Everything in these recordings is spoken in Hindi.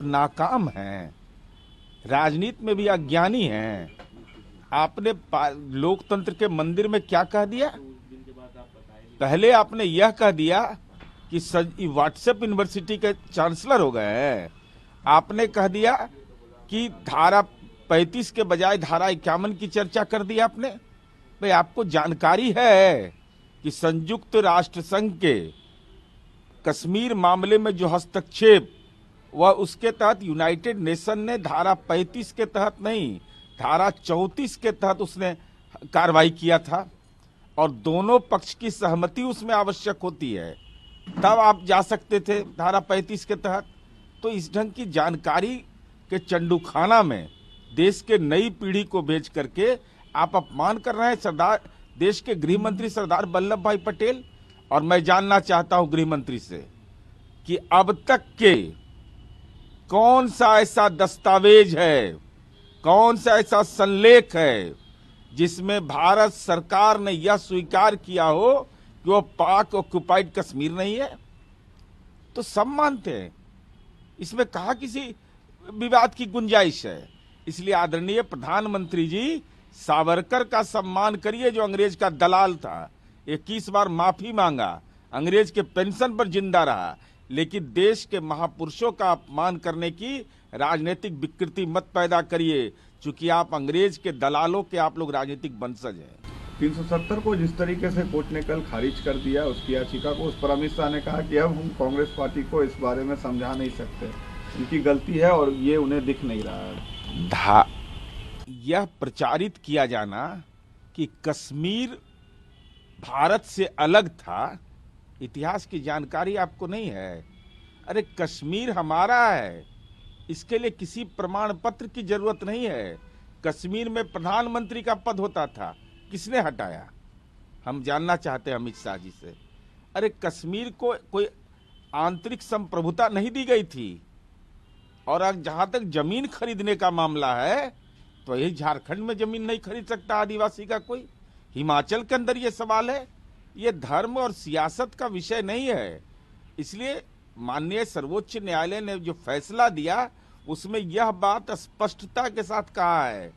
नाकाम हैं, राजनीति में भी अज्ञानी हैं। आपने लोकतंत्र के मंदिर में क्या कह दिया? पहले आपने यह कह दिया कि व्हाट्सएप यूनिवर्सिटी के चांसलर हो गए हैं। आपने कह दिया कि धारा 35 के बजाय धारा 51 की चर्चा कर दी आपने। भाई, आपको जानकारी है कि संयुक्त राष्ट्र संघ के कश्मीर मामले में जो हस्तक्षेप, वह उसके तहत यूनाइटेड नेशन ने धारा 35 के तहत नहीं, धारा 34 के तहत उसने कार्रवाई किया था, और दोनों पक्ष की सहमति उसमें आवश्यक होती है, तब आप जा सकते थे धारा 35 के तहत। तो इस ढंग की जानकारी के चंडूखाना में देश के नई पीढ़ी को भेज करके आप अपमान कर रहे हैं सरदार, देश के गृह मंत्री सरदार वल्लभ भाई पटेल। और मैं जानना चाहता हूं गृह मंत्री से कि अब तक के कौन सा ऐसा दस्तावेज है, कौन सा ऐसा संलेख है जिसमें भारत सरकार ने यह स्वीकार किया हो कि वो पाक ऑक्युपाइड कश्मीर नहीं है? तो सब मानते हैं, इसमें कहा किसी विवाद की गुंजाइश है। इसलिए आदरणीय प्रधानमंत्री जी, सावरकर का सम्मान करिए जो अंग्रेज का दलाल था, 21 बार माफी मांगा, अंग्रेज के पेंशन पर जिंदा रहा, लेकिन देश के महापुरुषों का अपमान करने की राजनीतिक विकृति मत पैदा करिए, चूंकि आप अंग्रेज के दलालों के आप लोग राजनीतिक वंशज हैं। 370 को जिस तरीके से कोर्ट ने कल खारिज कर दिया, उसकी याचिका को, उस पर अमित शाह ने कहा कि अब हम कांग्रेस पार्टी को इस बारे में समझा नहीं सकते, उनकी गलती है और ये उन्हें दिख नहीं रहा है। यह प्रचारित किया जाना कि कश्मीर भारत से अलग था, इतिहास की जानकारी आपको नहीं है। अरे कश्मीर हमारा है, इसके लिए किसी प्रमाण पत्र की जरूरत नहीं है। कश्मीर में प्रधानमंत्री का पद होता था, किसने हटाया? हम जानना चाहते हैं अमित शाह जी से। अरे कश्मीर को कोई आंतरिक संप्रभुता नहीं दी गई थी। और अब जहां तक जमीन खरीदने का मामला है, तो यही झारखंड में जमीन नहीं खरीद सकता आदिवासी का कोई, हिमाचल के अंदर ये सवाल है। ये धर्म और सियासत का विषय नहीं है। इसलिए माननीय सर्वोच्च न्यायालय ने जो फैसला दिया, उसमें यह बात स्पष्टता के साथ कहा है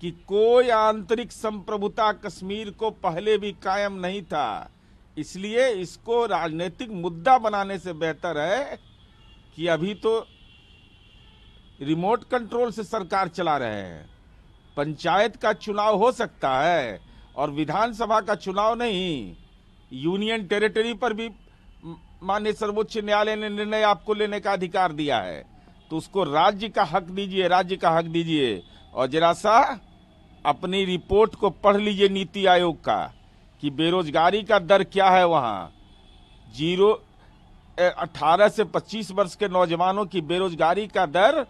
कि कोई आंतरिक संप्रभुता कश्मीर को पहले भी कायम नहीं था। इसलिए इसको राजनीतिक मुद्दा बनाने से बेहतर है कि अभी तो रिमोट कंट्रोल से सरकार चला रहे हैं। पंचायत का चुनाव हो सकता है और विधानसभा का चुनाव नहीं। यूनियन टेरिटरी पर भी माननीय सर्वोच्च न्यायालय ने निर्णय आपको लेने का अधिकार दिया है, तो उसको राज्य का हक दीजिए, राज्य का हक दीजिए। और जरा सा अपनी रिपोर्ट को पढ़ लीजिए नीति आयोग का कि बेरोजगारी का दर क्या है वहां। 18 से 25 वर्ष के नौजवानों की बेरोजगारी का दर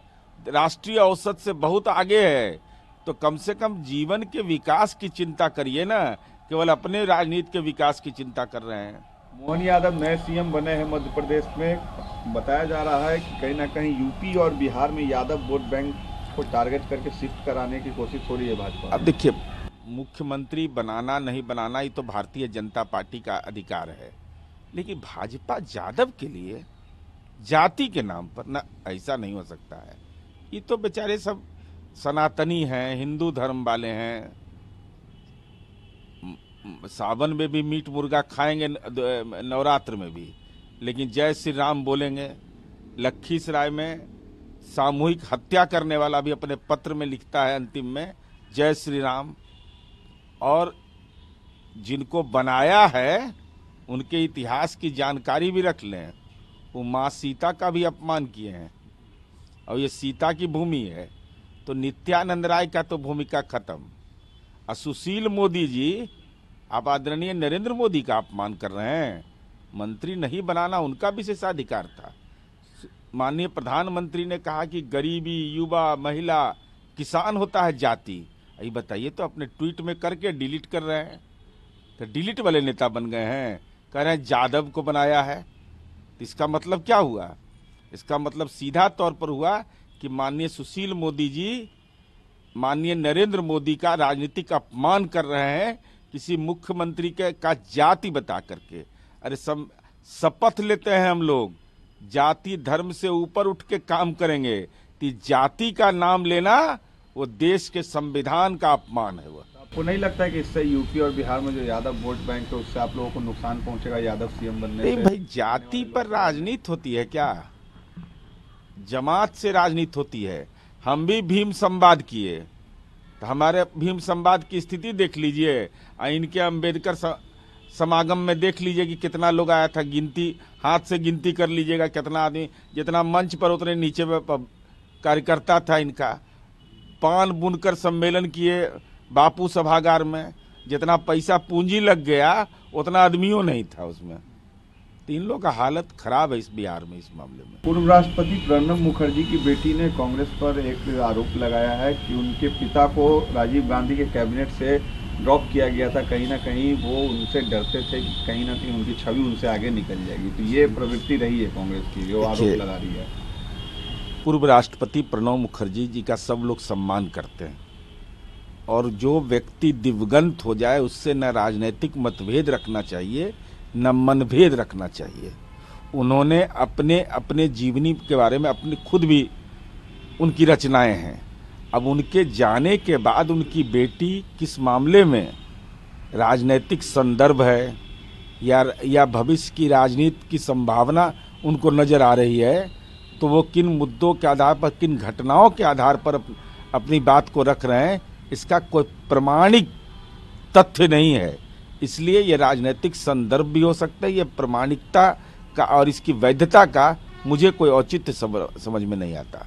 राष्ट्रीय औसत से बहुत आगे है। तो कम से कम जीवन के विकास की चिंता करिए ना, केवल अपने राजनीति के विकास की चिंता कर रहे हैं। मोहन यादव नए सीएम बने हैं मध्य प्रदेश में। बताया जा रहा है कि कहीं ना कहीं यूपी और बिहार में यादव वोट बैंक को टारगेट करके शिफ्ट कराने की कोशिश हो रही है भाजपा। अब देखिए, मुख्यमंत्री बनाना नहीं बनाना ये तो भारतीय जनता पार्टी का अधिकार है, लेकिन भाजपा यादव के लिए जाति के नाम पर ना, ऐसा नहीं हो सकता है। ये तो बेचारे सब सनातनी हैं, हिंदू धर्म वाले हैं, सावन में भी मीट मुर्गा खाएंगे, नवरात्र में भी, लेकिन जय श्री राम बोलेंगे। लखीसराय में सामूहिक हत्या करने वाला भी अपने पत्र में लिखता है अंतिम में जय श्री राम। और जिनको बनाया है उनके इतिहास की जानकारी भी रख लें। वो माँ सीता का भी अपमान किए हैं और ये सीता की भूमि है, तो नित्यानंद राय का तो भूमिका खत्म। सुशील मोदी जी, आप आदरणीय नरेंद्र मोदी का अपमान कर रहे हैं। मंत्री नहीं बनाना उनका विशेषाधिकार था। माननीय प्रधानमंत्री ने कहा कि गरीबी, युवा, महिला, किसान होता है जाति। ये बताइए तो, अपने ट्वीट में करके डिलीट कर रहे हैं। तो डिलीट वाले नेता बन गए हैं, कह रहे हैं यादव को बनाया है। तो इसका मतलब क्या हुआ? इसका मतलब सीधा तौर पर हुआ कि माननीय सुशील मोदी जी माननीय नरेंद्र मोदी का राजनीतिक अपमान कर रहे हैं किसी मुख्यमंत्री का जाति बता करके। अरे शपथ लेते हैं हम लोग जाति धर्म से ऊपर उठ के काम करेंगे तो जाति का नाम लेना वो देश के संविधान का अपमान है। वो आपको नहीं लगता है कि इससे यूपी और बिहार में जो यादव वोट बैंक है उससे आप लोगों को नुकसान पहुंचेगा यादव सीएम बनने नहीं से? भाई, जाति पर राजनीति होती है क्या? जमात से राजनीति होती है। हम भी भीम संवाद किए तो हमारे भीम संवाद की स्थिति देख लीजिए, इनके अम्बेडकर समागम में देख लीजिए कि कितना लोग आया था। गिनती हाथ से गिनती कर लीजिएगा कितना आदमी, जितना मंच पर उतने नीचे में कार्यकर्ता था इनका। पान बुनकर सम्मेलन किए बापू सभागार में, जितना पैसा पूंजी लग गया उतना आदमियों नहीं था उसमें। तो इन लोगों का हालत खराब है इस बिहार में इस मामले में। पूर्व राष्ट्रपति प्रणब मुखर्जी की बेटी ने कांग्रेस पर एक आरोप लगाया है कि उनके पिता को राजीव गांधी के कैबिनेट से ड्रॉप किया गया था। कहीं ना कहीं वो उनसे डरते थे कि कहीं ना कहीं उनकी छवि उनसे आगे निकल जाएगी। तो ये प्रवृत्ति रही है कांग्रेस की जो आरोप लगा रही है। पूर्व राष्ट्रपति प्रणब मुखर्जी जी का सब लोग सम्मान करते हैं, और जो व्यक्ति दिवंगत हो जाए उससे न राजनीतिक मतभेद रखना चाहिए न मनभेद रखना चाहिए। उन्होंने अपने जीवनी के बारे में अपनी खुद भी उनकी रचनाएं हैं। अब उनके जाने के बाद उनकी बेटी किस मामले में राजनीतिक संदर्भ है या भविष्य की राजनीति की संभावना उनको नजर आ रही है, तो वो किन मुद्दों के आधार पर, किन घटनाओं के आधार पर अपनी बात को रख रहे हैं, इसका कोई प्रमाणिक तथ्य नहीं है। इसलिए ये राजनीतिक संदर्भ भी हो सकता है, ये प्रामाणिकता का और इसकी वैधता का मुझे कोई औचित्य समझ में नहीं आता।